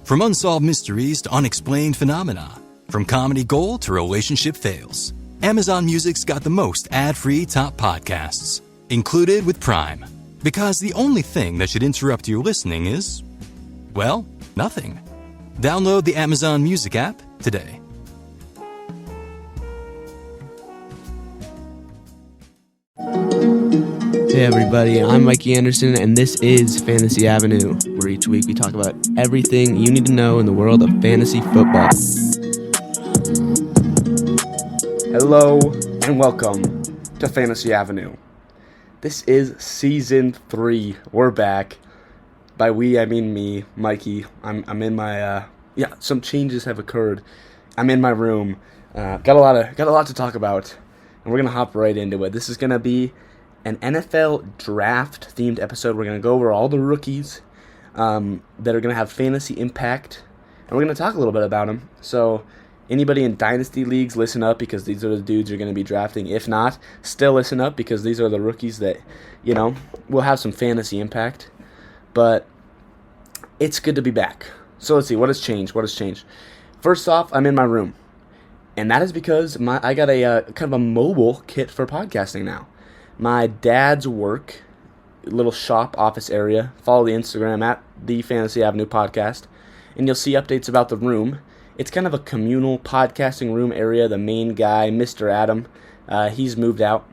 From unsolved mysteries to unexplained phenomena, from comedy gold to relationship fails, Amazon Music's got the most ad-free top podcasts, included with Prime. Because the only thing that should interrupt your listening is, well, nothing. Download the Amazon Music app today. Hey everybody, I'm Mikey Andersen, and this is Fantasy Avenue, where each week we talk about everything you need to know in the world of fantasy football. Hello, and welcome to Fantasy Avenue. This is Season 3. We're back. By we, I mean me, Mikey. I'm in my, some changes have occurred. I'm in my room. Got a lot to talk about, and we're going to hop right into it. This is going to be an NFL draft-themed episode. We're going to go over all the rookies that are going to have fantasy impact, and we're going to talk a little bit about them. So anybody in Dynasty Leagues, listen up, because these are the dudes you're going to be drafting. If not, still listen up, because these are the rookies that, will have some fantasy impact. But it's good to be back. So let's see, what has changed? First off, I'm in my room, and that is because I got a kind of a mobile kit for podcasting now. My dad's work, little shop office area. Follow the Instagram at the Fantasy Avenue Podcast, and you'll see updates about the room. It's kind of a communal podcasting room area. The main guy, Mr. Adam, he's moved out.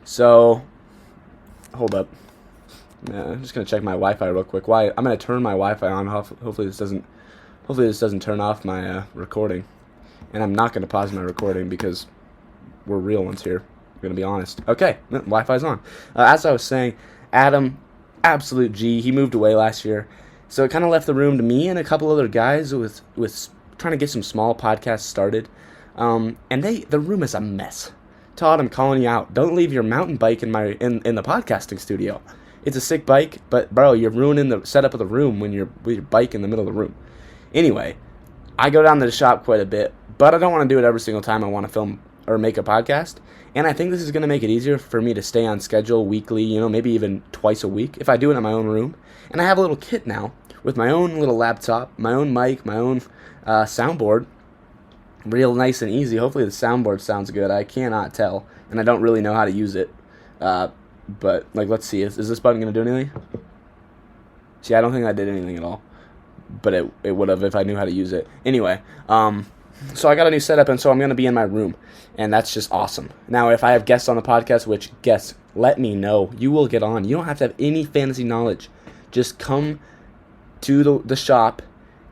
So, hold up. I'm just gonna check my Wi-Fi real quick. I'm gonna turn my Wi-Fi on. Hopefully this doesn't turn off my recording. And I'm not gonna pause my recording because we're real ones here. I'm going to be honest. Okay, Wi-Fi's on. As I was saying, Adam, absolute G. He moved away last year. So it kind of left the room to me and a couple other guys with trying to get some small podcasts started. And the room is a mess. Todd, I'm calling you out. Don't leave your mountain bike in the podcasting studio. It's a sick bike, but bro, you're ruining the setup of the room with your bike in the middle of the room. Anyway, I go down to the shop quite a bit, but I don't want to do it every single time I want to film or make a podcast. And I think this is going to make it easier for me to stay on schedule weekly, maybe even twice a week if I do it in my own room. And I have a little kit now with my own little laptop, my own mic, my own soundboard. Real nice and easy. Hopefully the soundboard sounds good. I cannot tell, and I don't really know how to use it. But, let's see. Is this button going to do anything? See, I don't think I did anything at all. But it would have if I knew how to use it. Anyway, so I got a new setup, and so I'm going to be in my room, and that's just awesome. Now, if I have guests on the podcast, which guests, let me know. You will get on. You don't have to have any fantasy knowledge. Just come to the shop,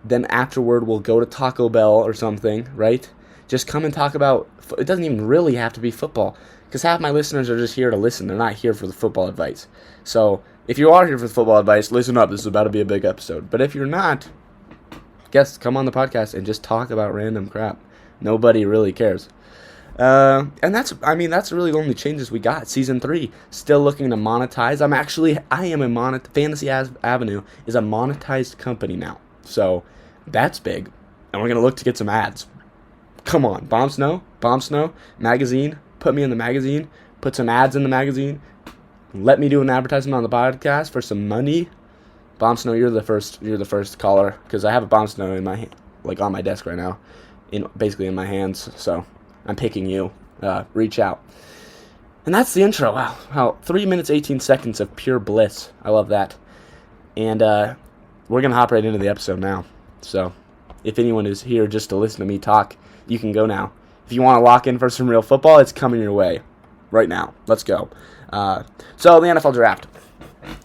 then afterward we'll go to Taco Bell or something, right? Just come and talk about, it doesn't even really have to be football, because half my listeners are just here to listen. They're not here for the football advice. So if you are here for the football advice, listen up. This is about to be a big episode. But if you're not, guests, come on the podcast and just talk about random crap. Nobody really cares. And that's really the only changes we got. Season 3, still looking to monetize. Fantasy Avenue is a monetized company now. So that's big. And we're going to look to get some ads. Come on, Bomb Snow, magazine, put me in the magazine, put some ads in the magazine, let me do an advertisement on the podcast for some money. Bomb Snow, you're the first caller, because I have a Bomb Snow in my on my desk right now, basically in my hands. So I'm picking you. Reach out. And that's the intro. Wow, 3 minutes 18 seconds of pure bliss. I love that. And we're gonna hop right into the episode now. So if anyone is here just to listen to me talk, you can go now. If you want to lock in for some real football, it's coming your way right now. Let's go. So the NFL draft.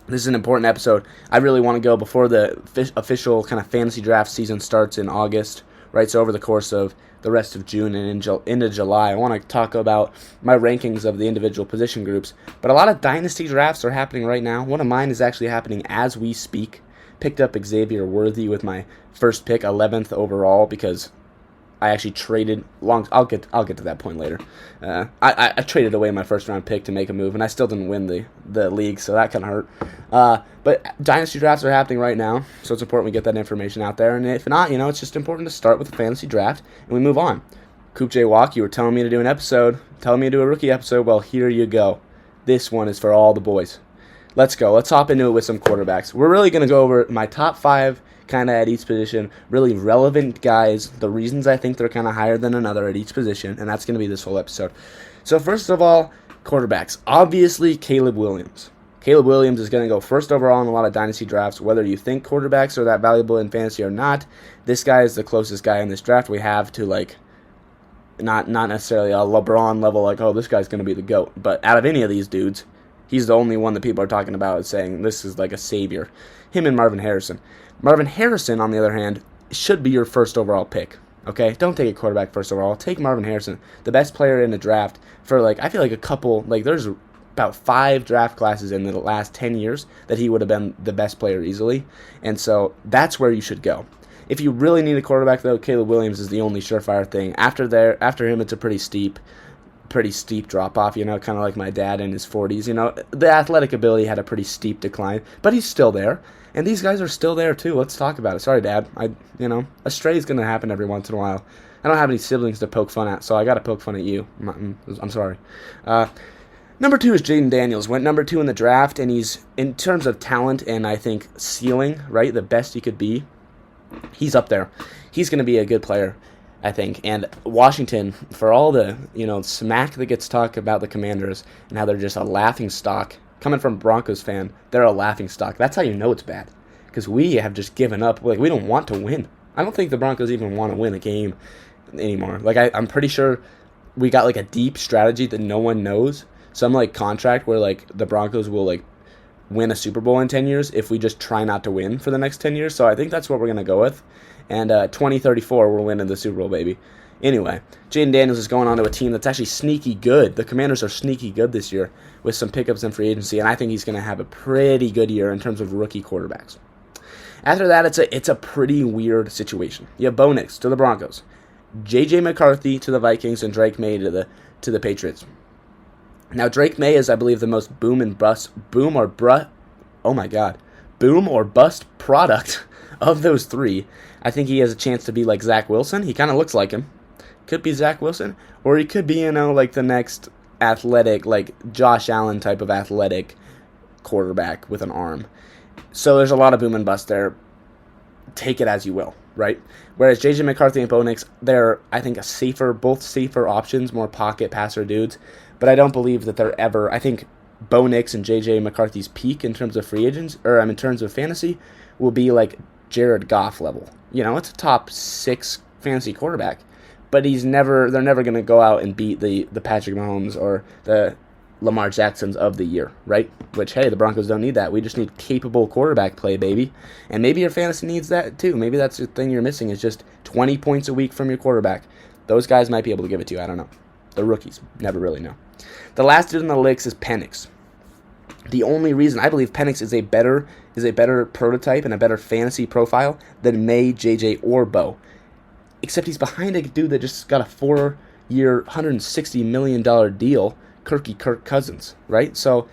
This is an important episode. I really want to go before the official kind of fantasy draft season starts in August, right? So over the course of the rest of June and into July, I want to talk about my rankings of the individual position groups. But a lot of dynasty drafts are happening right now. One of mine is actually happening as we speak. Picked up Xavier Worthy with my first pick, 11th overall, because I actually traded I'll get to that point later. I traded away my first round pick to make a move, and I still didn't win the league, so that kind of hurt. But dynasty drafts are happening right now, so it's important we get that information out there. And if not, it's just important to start with the fantasy draft and we move on. Coop J Walk, you were telling me to do an episode, telling me to do a rookie episode. Well, here you go. This one is for all the boys. Let's go. Let's hop into it with some quarterbacks. We're really going to go over my top 5 kind of at each position, really relevant guys, the reasons I think they're kind of higher than another at each position, and that's going to be this whole episode. So first of all, quarterbacks. Obviously, Caleb Williams. Caleb Williams is going to go first overall in a lot of dynasty drafts. Whether you think quarterbacks are that valuable in fantasy or not, this guy is the closest guy in this draft we have to, like, not necessarily a LeBron level, like, oh, this guy's going to be the GOAT. But out of any of these dudes, he's the only one that people are talking about as saying this is like a savior. Him and Marvin Harrison. Marvin Harrison, on the other hand, should be your first overall pick. Okay? Don't take a quarterback first overall. Take Marvin Harrison, the best player in the draft for, like, I feel like a couple, like, there's about 5 draft classes in the last 10 years that he would have been the best player easily. And so that's where you should go. If you really need a quarterback, though, Caleb Williams is the only surefire thing. After him, it's a pretty steep drop-off, kind of like my dad in his 40s. The athletic ability had a pretty steep decline, but he's still there. And these guys are still there, too. Let's talk about it. Sorry, Dad. A stray is going to happen every once in a while. I don't have any siblings to poke fun at, so I got to poke fun at you. I'm sorry. Number 2 is Jaden Daniels. Went number 2 in the draft, and he's, in terms of talent and I think ceiling, right, the best he could be, he's up there. He's going to be a good player, I think. And Washington, for all the, smack that gets talked about the Commanders and how they're just a laughing stock, coming from a Broncos fan, they're a laughing stock. That's how you know it's bad. Because we have just given up. Like, we don't want to win. I don't think the Broncos even want to win a game anymore. Like, I'm pretty sure we got, like, a deep strategy that no one knows. Some, like, contract where, like, the Broncos will, like, win a Super Bowl in 10 years if we just try not to win for the next 10 years. So I think that's what we're going to go with. And 2034, we're winning the Super Bowl, baby. Anyway, Jaden Daniels is going on to a team that's actually sneaky good. The Commanders are sneaky good this year with some pickups in free agency, and I think he's going to have a pretty good year in terms of rookie quarterbacks. After that, it's a pretty weird situation. You have Bo Nix to the Broncos, J.J. McCarthy to the Vikings, and Drake May to the Patriots. Now, Drake May is, I believe, the most boom or bust product of those 3. I think he has a chance to be like Zach Wilson. He kind of looks like him. Could be Zach Wilson. Or he could be, like the next athletic, like Josh Allen type of athletic quarterback with an arm. So there's a lot of boom and bust there. Take it as you will, right? Whereas J.J. McCarthy and Bo Nix, they're, I think, both safer options, more pocket passer dudes. But I don't believe that they're ever. I think Bo Nix and J.J. McCarthy's peak in terms of free agents, in terms of fantasy, will be like Jared Goff level. It's a top 6 fantasy quarterback, but they're never going to go out and beat the Patrick Mahomes or the Lamar Jacksons of the year, right? Which, hey, the Broncos don't need that. We just need capable quarterback play, baby. And maybe your fantasy needs that too. Maybe that's the thing you're missing is just 20 points a week from your quarterback. Those guys might be able to give it to you. I don't know. The rookies never really know. The last dude in the licks is Penix. The only reason I believe Penix is a better prototype and a better fantasy profile than May, JJ, or Bo. Except he's behind a dude that just got a 4-year, $160 million deal, Kirk Cousins, right? So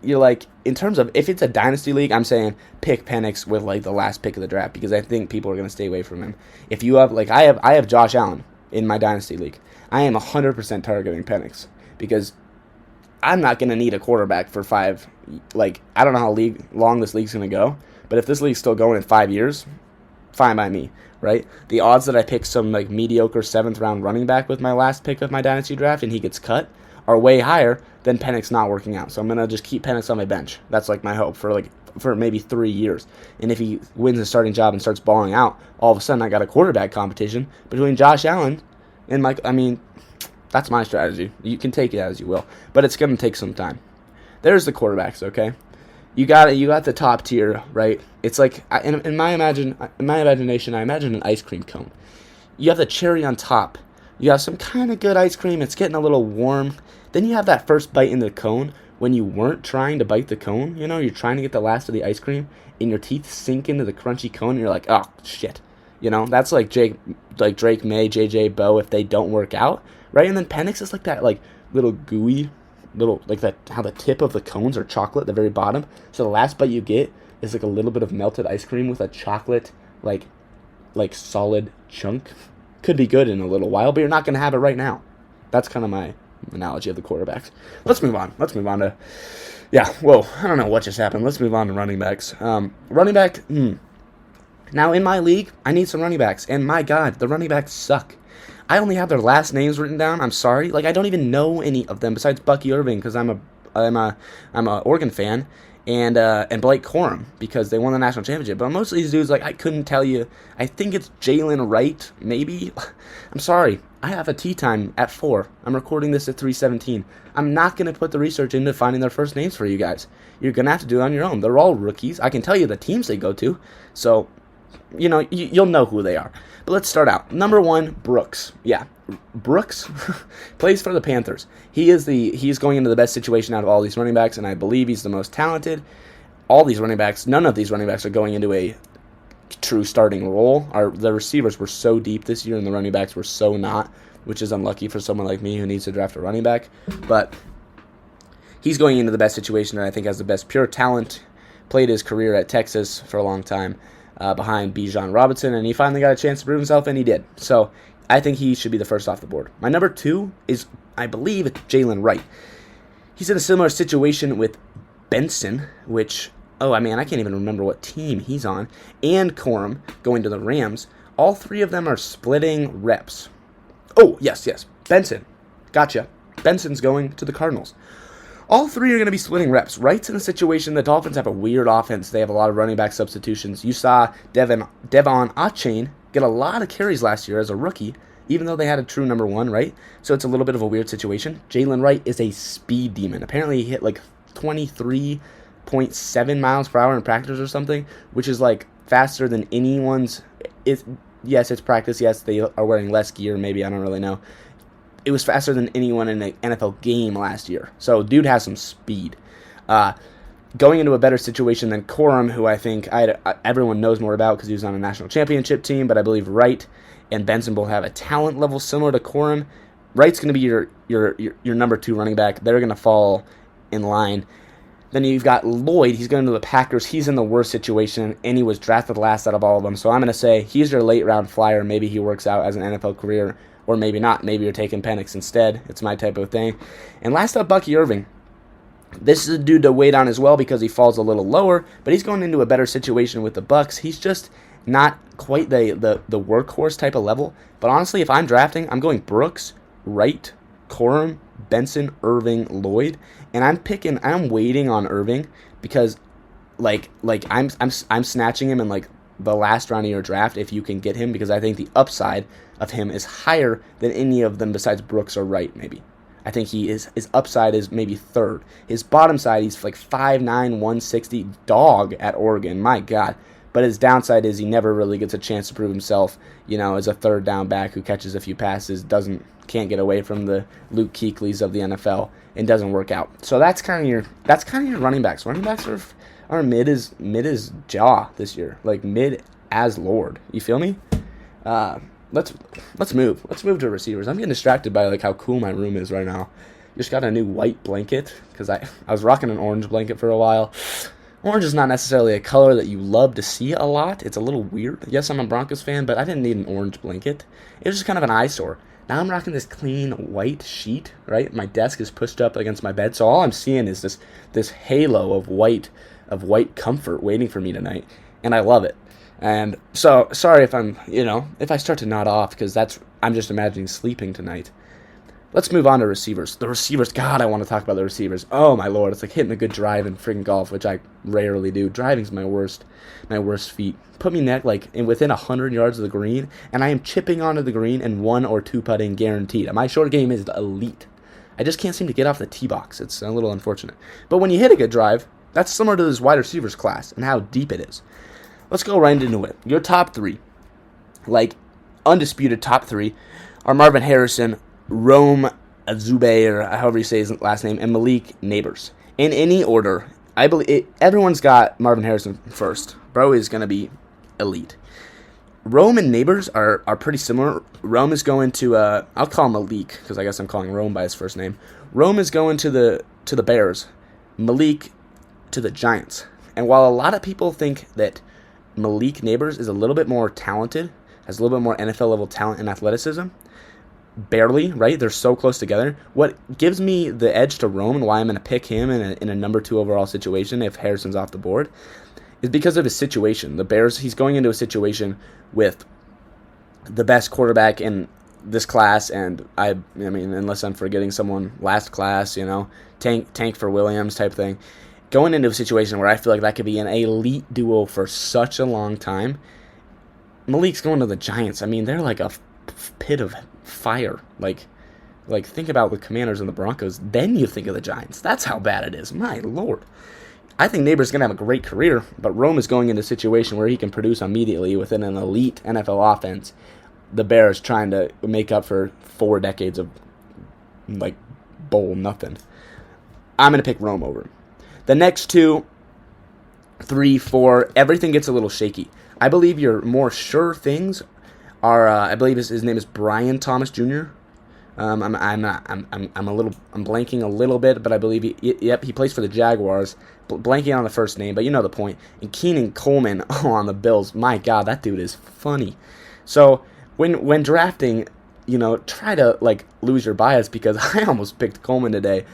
you're like, in terms of, if it's a dynasty league, I'm saying pick Penix with like the last pick of the draft because I think people are going to stay away from him. If you have, like, I have Josh Allen in my dynasty league. I am 100% targeting Penix because I'm not going to need a quarterback for 5. Like, I don't know how long this league's going to go, but if this league's still going in 5 years, fine by me, right? The odds that I pick some like mediocre 7th round running back with my last pick of my dynasty draft and he gets cut are way higher than Penix not working out. So I'm going to just keep Penix on my bench. That's like my hope for maybe 3 years. And if he wins a starting job and starts balling out, all of a sudden I got a quarterback competition between Josh Allen and that's my strategy. You can take it as you will, but it's going to take some time. There's the quarterbacks, okay? You got the top tier, right? It's like in my imagination, I imagine an ice cream cone. You have the cherry on top. You have some kind of good ice cream. It's getting a little warm. Then you have that first bite in the cone when you weren't trying to bite the cone. You're trying to get the last of the ice cream, and your teeth sink into the crunchy cone, and you're like, oh shit. That's like Drake May, JJ, Bo if they don't work out, right? And then Penix is like that, like little gooey, like that how the tip of the cones are chocolate at the very bottom. So the last bite you get is like a little bit of melted ice cream with a chocolate like solid chunk. Could be good in a little while, but you're not going to have it right now. That's kind of my analogy of the quarterbacks. Let's move on to, I don't know what just happened. Let's move on to running backs. Running back, Now, in my league, I need some running backs, and my God, the running backs suck. I only have their last names written down. I'm sorry. Like, I don't even know any of them besides Bucky Irving because I'm a Oregon fan, and Blake Corum because they won the national championship. But most of these dudes, like, I couldn't tell you. I think it's Jalen Wright, maybe. I'm sorry. I have a tea time at 4. I'm recording this at 3:17. I'm not going to put the research into finding their first names for you guys. You're going to have to do it on your own. They're all rookies. I can tell you the teams they go to. So, you'll know who they are. But let's start out. Number 1, Brooks. Yeah, Brooks plays for the Panthers. He's going into the best situation out of all these running backs, and I believe he's the most talented. All these running backs, none of these running backs are going into a true starting role. The receivers were so deep this year, and the running backs were so not, which is unlucky for someone like me who needs to draft a running back. But he's going into the best situation, and I think has the best pure talent. Played his career at Texas for a long time behind Bijan Robinson, and he finally got a chance to prove himself, and he did. So I think he should be the first off the board. My number 2 is, I believe, Jalen Wright. He's in a similar situation with Benson, which, I can't even remember what team he's on, and Corum going to the Rams. All 3 of them are splitting reps. Oh, yes, Benson. Gotcha. Benson's going to the Cardinals. All 3 are going to be splitting reps. Wright's in a situation the Dolphins have a weird offense. They have a lot of running back substitutions. You saw Devon Achane get a lot of carries last year as a rookie, even though they had a true number 1, right? So it's a little bit of a weird situation. Jalen Wright is a speed demon. Apparently he hit like 23.7 miles per hour in practice or something, which is like faster than anyone's. Yes, it's practice. Yes, they are wearing less gear. Maybe, I don't really know. It was faster than anyone in an NFL game last year. So dude has some speed. Going into a better situation than Corum, who I think everyone knows more about because he was on a national championship team, but I believe Wright and Benson both have a talent level similar to Corum. Wright's going to be your number 2 running back. They're going to fall in line. Then you've got Lloyd. He's going to the Packers. He's in the worst situation, and he was drafted last out of all of them. So I'm going to say he's your late-round flyer. Maybe he works out as an NFL career, or maybe not. Maybe you're taking Penix instead. It's my type of thing. And last up, Bucky Irving. This is a dude to wait on as well because he falls a little lower, but he's going into a better situation with the Bucs. He's just not quite the workhorse type of level. But honestly, if I'm drafting, I'm going Brooks, Wright, Corum, Benson, Irving, Lloyd, and I'm waiting on Irving because I'm snatching him in like the last round of your draft if you can get him, because I think the upside of him is higher than any of them besides Brooks or Wright. Maybe I think his upside is maybe 3rd. His bottom side, he's like 5'9", 160 dog at Oregon. My God. But his downside is he never really gets a chance to prove himself, as a 3rd down back who catches a few passes, can't get away from the Luke Kuechly's of the NFL, and doesn't work out. So that's kind of your running backs. Running backs are mid as jaw this year, like mid as Lord. You feel me? Let's move to receivers. I'm getting distracted by like how cool my room is right now. Just got a new white blanket because I was rocking an orange blanket for a while. Orange is not necessarily a color that you love to see a lot. It's a little weird. Yes, I'm a Broncos fan, but I didn't need an orange blanket. It was just kind of an eyesore. Now I'm rocking this clean white sheet, right? My desk is pushed up against my bed, so all I'm seeing is this halo of white comfort waiting for me tonight, and I love it. And so, sorry if if I start to nod off, because I'm just imagining sleeping tonight. Let's move on to receivers. The receivers, God, I want to talk about the receivers. Oh, my Lord, it's like hitting a good drive in friggin' golf, which I rarely do. Driving's my worst feat. Put me within 100 yards of the green, and I am chipping onto the green and 1 or 2 putting guaranteed. My short game is elite. I just can't seem to get off the tee box. It's a little unfortunate. But when you hit a good drive, that's similar to this wide receivers class and how deep it is. Let's go right into it. Your top 3, like undisputed top 3, are Marvin Harrison, Rome Azube, or however you say his last name, and Malik Neighbors. In any order, I believe everyone's got Marvin Harrison first. Bro is going to be elite. Rome and Neighbors are pretty similar. Rome is going to, I'll call him Malik, because I guess I'm calling Rome by his first name. Rome is going to the Bears. Malik to the Giants. And while a lot of people think that Malik Neighbors is a little bit more talented, has a little bit more NFL level talent and athleticism, barely, right? They're so close together. What gives me the edge to Rome and why I'm going to pick him in a number 2 overall situation if Harrison's off the board is because of his situation. The Bears, he's going into a situation with the best quarterback in this class, and I mean, unless I'm forgetting someone last class, tank for Williams type thing. Going into a situation where I feel like that could be an elite duo for such a long time. Malik's going to the Giants. I mean, they're like a pit of fire. Like think about the Commanders and the Broncos. Then you think of the Giants. That's how bad it is. My Lord. I think Neighbor's going to have a great career, but Rome is going into a situation where he can produce immediately within an elite NFL offense. The Bears trying to make up for 4 decades of, bowl nothing. I'm going to pick Rome over him. The next 2, 3, 4, everything gets a little shaky. I believe your more sure things are, I believe his name is Brian Thomas Jr. I'm blanking a little bit, but I believe he plays for the Jaguars. Blanking on the first name, but you know the point. And Keenan Coleman on the Bills. My God, that dude is funny. So when drafting, try to lose your bias, because I almost picked Coleman today,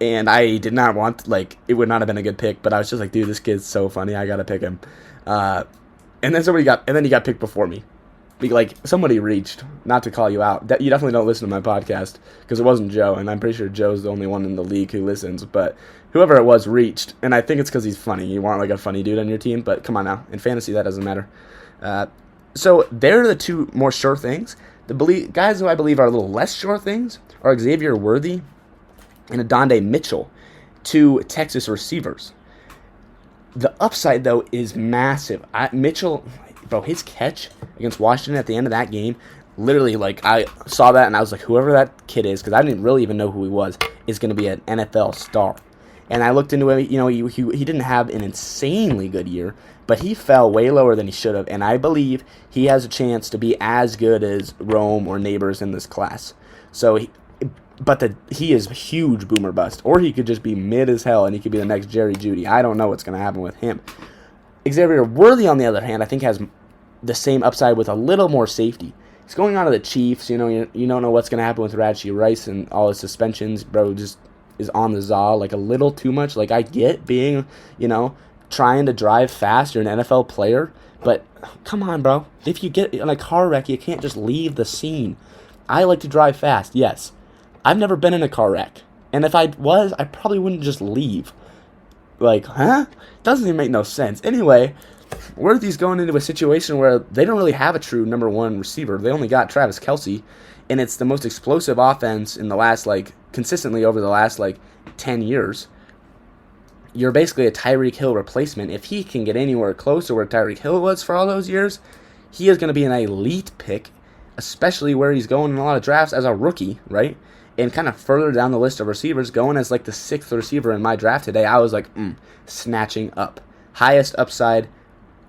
and I did not want it would not have been a good pick, but I was just like, dude, this kid's so funny, I gotta pick him. And then he got picked before me. Somebody reached, not to call you out. You definitely don't listen to my podcast, because it wasn't Joe, and I'm pretty sure Joe's the only one in the league who listens, but whoever it was reached, and I think it's because he's funny. You want a funny dude on your team, but come on now. In fantasy, that doesn't matter. So they're the 2 more sure things. The guys who I believe are a little less sure things are Xavier Worthy and Adonde Mitchell, 2 Texas receivers. The upside, though, is massive. Mitchell, bro, his catch against Washington at the end of that game, literally, I saw that and I was like, whoever that kid is, because I didn't really even know who he was, is going to be an NFL star. And I looked into it, he didn't have an insanely good year, but he fell way lower than he should have, and I believe he has a chance to be as good as Rome or Neighbors in this class. So, he is huge boomer bust, or he could just be mid as hell, and he could be the next Jerry Jeudy. I don't know what's going to happen with him. Xavier Worthy, on the other hand, I think has the same upside with a little more safety. He's going on to the Chiefs. You don't know what's going to happen with Rashee Rice and all his suspensions. Bro just is on the zaw a little too much. I get being, trying to drive fast. You're an NFL player. But come on, bro. If you get in a car wreck, you can't just leave the scene. I like to drive fast, yes. I've never been in a car wreck. And if I was, I probably wouldn't just leave. Doesn't even make no sense. Anyway, Worthy's going into a situation where they don't really have a true number 1 receiver. They only got Travis Kelce, and it's the most explosive offense in the last, consistently over the last, 10 years. You're basically a Tyreek Hill replacement. If he can get anywhere close to where Tyreek Hill was for all those years, he is going to be an elite pick, especially where he's going in a lot of drafts as a rookie, right? And kind of further down the list of receivers, going as the 6th receiver in my draft today, I was snatching up. Highest upside,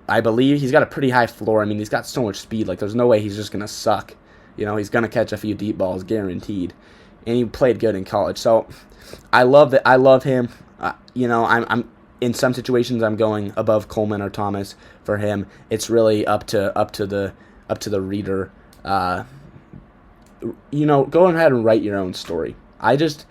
I believe. He's got a pretty high floor. I mean, he's got so much speed. There's no way he's just going to suck. He's going to catch a few deep balls, guaranteed. And he played good in college. So, I love that. I love him. I'm in some situations I'm going above Coleman or Thomas for him. It's really up to the reader. Go ahead and write your own story. I just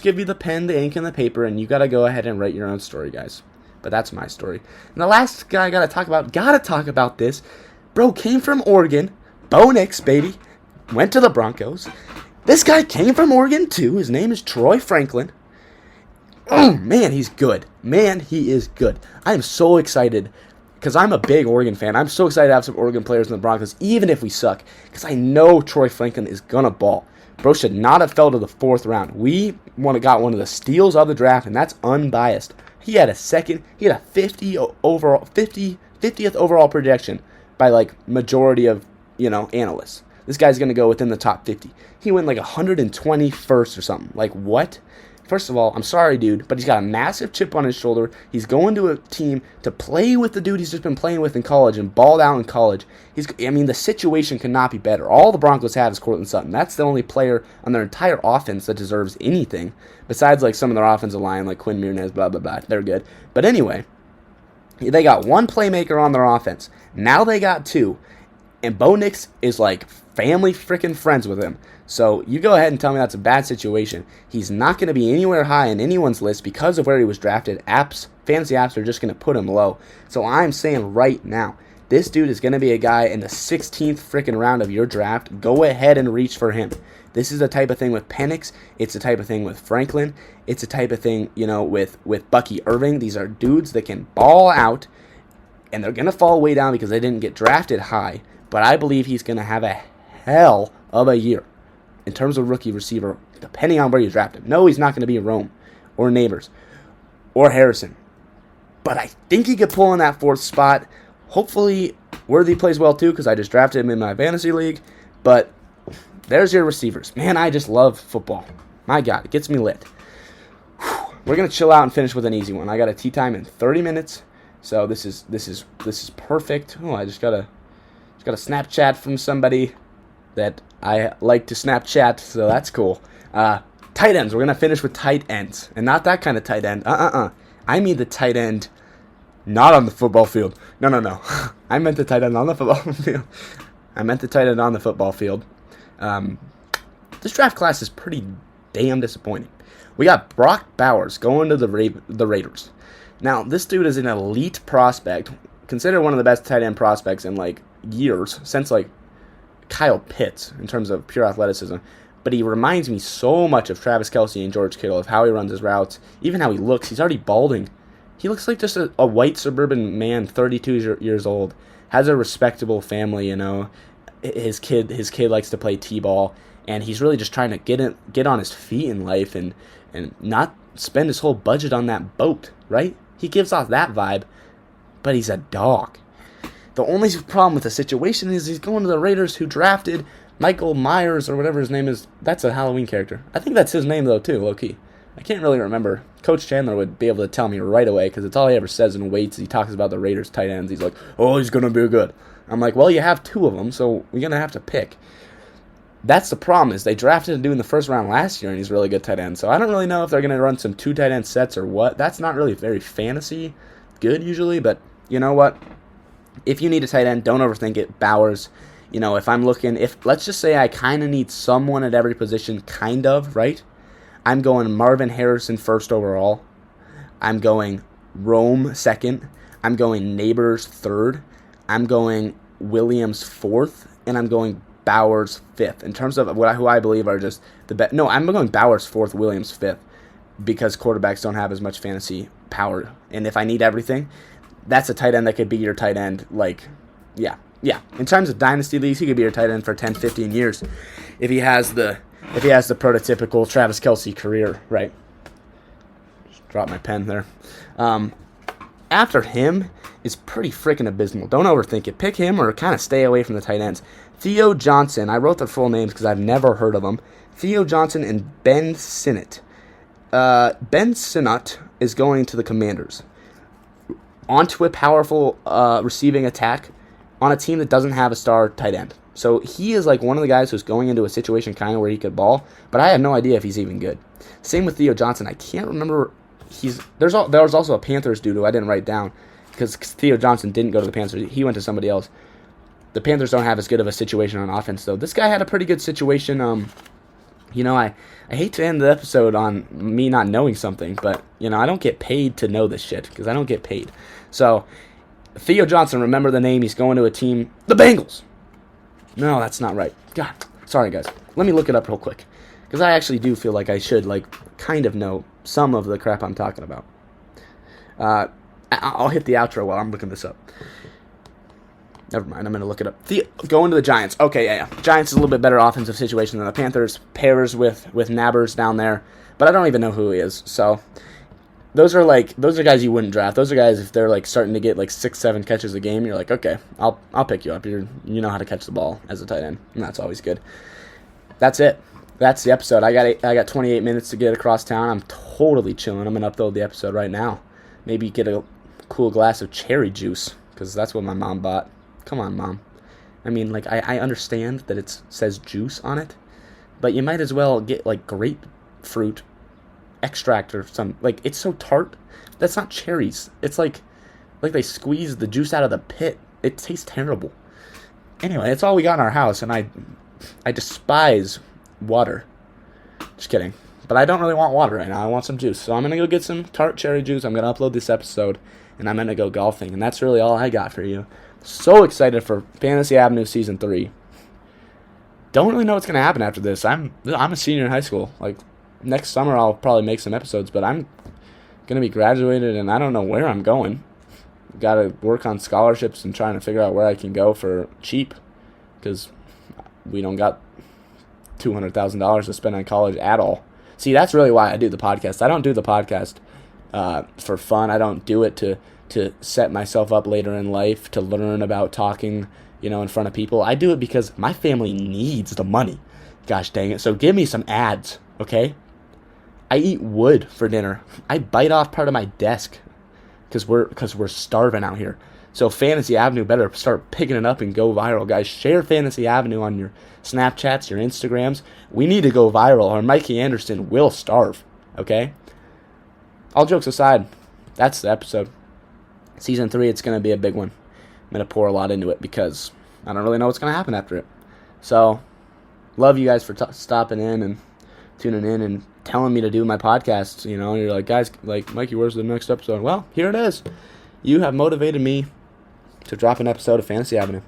give you the pen, the ink, and the paper, and you got to go ahead and write your own story, guys. But that's my story. And the last guy I got to talk about this. Bro came from Oregon. Bo Nix, baby. Went to the Broncos. This guy came from Oregon, too. His name is Troy Franklin. Oh, man, he's good. Man, he is good. I am so excited because I'm a big Oregon fan. I'm so excited to have some Oregon players in the Broncos, even if we suck, because I know Troy Franklin is going to ball. Bro should not have fell to the 4th round. We got one of the steals of the draft, and that's unbiased. He had a 50th overall projection by majority of, analysts. This guy's going to go within the top 50. He went 121st or something. What? First of all, I'm sorry, dude, but he's got a massive chip on his shoulder. He's going to a team to play with the dude he's just been playing with in college and balled out in college. The situation could not be better. All the Broncos have is Courtland Sutton. That's the only player on their entire offense that deserves anything, besides some of their offensive line, like Quinn Murnez, blah, blah, blah. They're good. But anyway, they got one playmaker on their offense. Now they got 2. And Bo Nix is like family freaking friends with him. So you go ahead and tell me that's a bad situation. He's not going to be anywhere high in anyone's list because of where he was drafted. Fantasy apps are just going to put him low. So I'm saying right now, this dude is going to be a guy in the 16th freaking round of your draft. Go ahead and reach for him. This is the type of thing with Penix. It's the type of thing with Franklin. It's the type of thing, with Bucky Irving. These are dudes that can ball out, and they're going to fall way down because they didn't get drafted high. But I believe he's going to have a hell of a year in terms of rookie receiver, depending on where you draft him. No, he's not going to be Rome or Neighbors or Harrison. But I think he could pull in that 4th spot. Hopefully, Worthy plays well too because I just drafted him in my fantasy league. But there's your receivers. Man, I just love football. My God, it gets me lit. We're going to chill out and finish with an easy one. I got a tea time in 30 minutes. So this is perfect. Oh, I just got a Snapchat from somebody that I like to Snapchat, so that's cool. Tight ends. We're going to finish with tight ends. And not that kind of tight end. I mean the tight end not on the football field. No. I meant the tight end on the football field. This draft class is pretty damn disappointing. We got Brock Bowers going to the Raiders. Now, this dude is an elite prospect, considered one of the best tight end prospects in, years, since, Kyle Pitts, in terms of pure athleticism. But he reminds me so much of Travis Kelce and George Kittle, of how he runs his routes, even how he looks. He's already balding. He looks like just a white suburban man, 32 years old, has a respectable family, His kid likes to play t-ball, and he's really just trying to get on his feet in life and not spend his whole budget on that boat, right? He gives off that vibe, but he's a dog. The only problem with the situation is he's going to the Raiders, who drafted Michael Myers or whatever his name is. That's a Halloween character. I think that's his name, though, too, low-key. I can't really remember. Coach Chandler would be able to tell me right away because it's all he ever says in weights. He talks about the Raiders tight ends. He's like, oh, he's going to be good. I'm like, well, you have 2 of them, so you're going to have to pick. That's the problem, is they drafted a dude in the first round last year, and he's a really good tight end. So I don't really know if they're going to run some 2 tight end sets or what. That's not really very fantasy good usually, but you know what? If you need a tight end, don't overthink it. Bowers, if I'm looking, let's just say I kind of need someone at every position, kind of, right? I'm going Marvin Harrison first overall. I'm going Rome second. I'm going Neighbors third. I'm going Williams fourth. And I'm going Bowers fifth. In terms of who I believe are just the best. No, I'm going Bowers fourth, Williams fifth. Because quarterbacks don't have as much fantasy power. And if I need everything, that's a tight end that could be your tight end. Yeah. In terms of dynasty leagues, he could be your tight end for 10, 15 years. If he has the prototypical Travis Kelce career, right? Just drop my pen there. After him is pretty freaking abysmal. Don't overthink it. Pick him or kind of stay away from the tight ends. Theo Johnson. I wrote their full names because I've never heard of them. Theo Johnson and Ben Sinnott. Ben Sinnott is going to the Commanders. Onto a powerful receiving attack on a team that doesn't have a star tight end. So he is one of the guys who's going into a situation kind of where he could ball, but I have no idea if he's even good. Same with Theo Johnson. I can't remember. There was also a Panthers dude who I didn't write down because Theo Johnson didn't go to the Panthers. He went to somebody else. The Panthers don't have as good of a situation on offense, though. This guy had a pretty good situation. I hate to end the episode on me not knowing something, but, I don't get paid to know this shit because I don't get paid. So, Theo Johnson, remember the name. He's going to a team, the Bengals. No, that's not right. God, sorry, guys. Let me look it up real quick because I actually do feel like I should, kind of know some of the crap I'm talking about. I'll hit the outro while I'm looking this up. Never mind, I'm going to look it up. Going to the Giants. Okay, yeah. Giants is a little bit better offensive situation than the Panthers. Pairs with Nabbers down there, but I don't even know who he is. So those are guys you wouldn't draft. Those are guys if they're starting to get 6-7 catches a game, you're like, okay, I'll pick you up. You know how to catch the ball as a tight end, and that's always good. That's it. That's the episode. I got 28 minutes to get across town. I'm totally chilling. I'm gonna upload the episode right now. Maybe get a cool glass of cherry juice because that's what my mom bought. Come on, Mom. I mean, I understand that it says juice on it, but you might as well get, grapefruit extract or some, it's so tart. That's not cherries. It's like they squeeze the juice out of the pit. It tastes terrible. Anyway, it's all we got in our house, and I despise water. Just kidding. But I don't really want water right now. I want some juice. So I'm going to go get some tart cherry juice. I'm going to upload this episode, and I'm going to go golfing. And that's really all I got for you. So excited for Fantasy Avenue Season 3. Don't really know what's going to happen after this. I'm a senior in high school. Like, next summer I'll probably make some episodes, but I'm going to be graduated, and I don't know where I'm going. Got to work on scholarships and trying to figure out where I can go for cheap, because we don't got $200,000 to spend on college at all. See, that's really why I do the podcast. I don't do the podcast for fun. I don't do it to set myself up later in life to learn about talking, in front of people. I do it because my family needs the money. Gosh dang it. So give me some ads, okay? I eat wood for dinner. I bite off part of my desk because we're starving out here. So Fantasy Avenue better start picking it up and go viral, guys. Share Fantasy Avenue on your Snapchats, your Instagrams. We need to go viral, or Mikey Andersen will starve, okay? All jokes aside, that's the episode. Season 3, it's going to be a big one. I'm going to pour a lot into it because I don't really know what's going to happen after it. So, love you guys for stopping in and tuning in and telling me to do my podcasts. You're like, guys, like, Mikey, where's the next episode? Well, here it is. You have motivated me to drop an episode of Fantasy Avenue.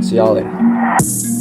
See y'all later.